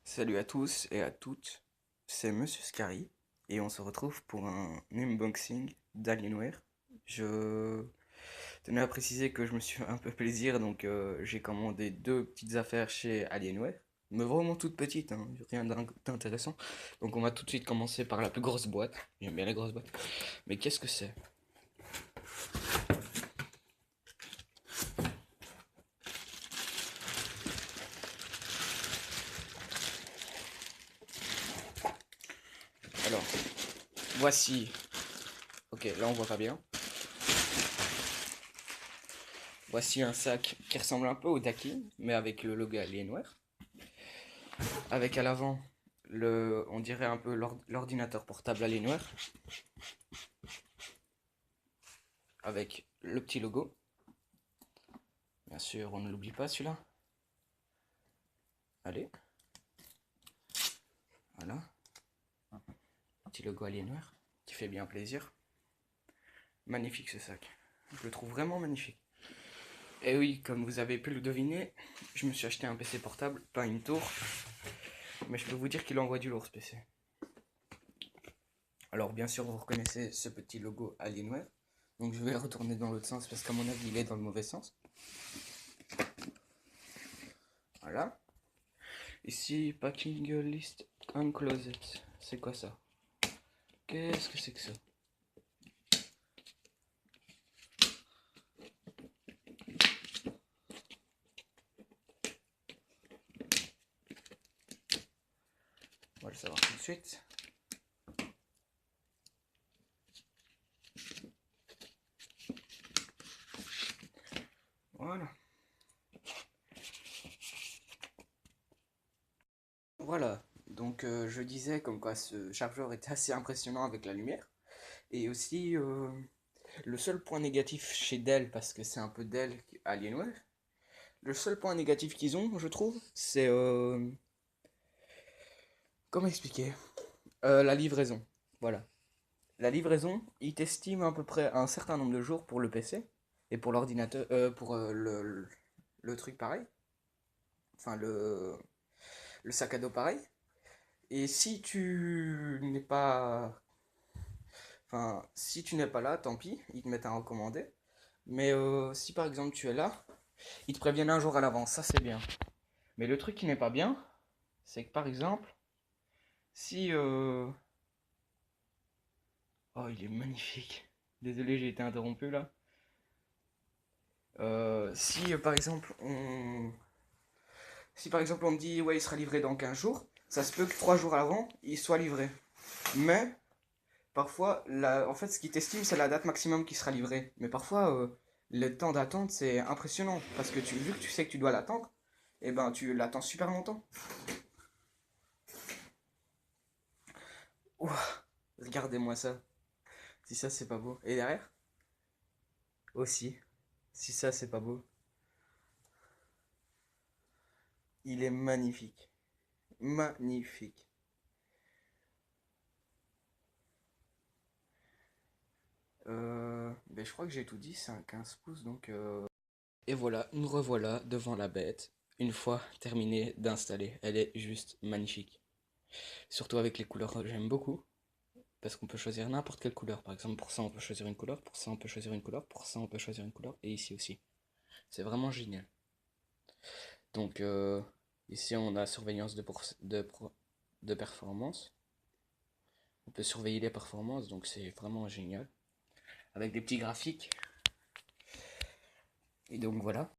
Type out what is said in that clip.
Salut à tous et à toutes, c'est Monsieur Scary et on se retrouve pour un unboxing d'Alienware. Je tenais à préciser que je me suis fait un peu plaisir donc j'ai commandé deux petites affaires chez Alienware, mais vraiment toutes petites, hein, rien d'intéressant. Donc on va tout de suite commencer par la plus grosse boîte. J'aime bien les grosses boîtes. Mais qu'est-ce que c'est? Alors, voici. Ok, là on voit pas bien. Voici un sac qui ressemble un peu au Daki, mais avec le logo Alienware. Avec à l'avant, on dirait un peu l'ordinateur portable Alienware. Avec le petit logo. Bien sûr, on ne l'oublie pas celui-là. Allez. Voilà. Petit logo Alienware qui fait bien plaisir. Magnifique ce sac. Je le trouve vraiment magnifique. Et oui, comme vous avez pu le deviner, je me suis acheté un PC portable, pas une tour. Mais je peux vous dire qu'il envoie du lourd ce PC. Alors bien sûr, vous reconnaissez ce petit logo Alienware. Donc je vais le retourner dans l'autre sens parce qu'à mon avis, il est dans le mauvais sens. Voilà. Ici, packing list and closet. C'est quoi ça? Qu'est-ce que c'est que ça? On va le savoir tout de suite. Voilà. Voilà. Donc je disais comme quoi ce chargeur était assez impressionnant avec la lumière. Et aussi le seul point négatif chez Dell, parce que c'est un peu Dell Alienware, le seul point négatif qu'ils ont, je trouve, c'est comment expliquer? La livraison. Voilà. La livraison, ils t'estiment à peu près un certain nombre de jours pour le PC et pour l'ordinateur, pour le truc pareil, enfin le sac à dos pareil. Et si tu n'es pas, enfin si tu n'es pas là, tant pis, ils te mettent à recommander. Mais si par exemple tu es là, ils te préviennent un jour à l'avance, ça c'est bien. Mais le truc qui n'est pas bien, c'est que par exemple, si oh, il est magnifique. Désolé, j'ai été interrompu là. Si par exemple on me dit ouais il sera livré dans 15 jours, ça se peut que 3 jours avant il soit livré. Mais parfois en fait ce qui t'estime c'est la date maximum qui sera livré. Mais parfois le temps d'attente c'est impressionnant parce que vu que tu sais que tu dois l'attendre, et ben tu l'attends super longtemps. Ouah, regardez-moi ça. Si ça c'est pas beau. Et derrière aussi. Si ça c'est pas beau. Il est magnifique. Magnifique. Ben je crois que j'ai tout dit, c'est un 15 pouces donc et voilà, nous revoilà devant la bête, une fois terminé d'installer. Elle est juste magnifique. Surtout avec les couleurs, j'aime beaucoup. Parce qu'on peut choisir n'importe quelle couleur. Par exemple, pour ça, on peut choisir une couleur. Pour ça, on peut choisir une couleur. Pour ça, on peut choisir une couleur. Et ici aussi. C'est vraiment génial. Donc, ici, on a surveillance de performance. On peut surveiller les performances. Donc, c'est vraiment génial. Avec des petits graphiques. Et donc, voilà.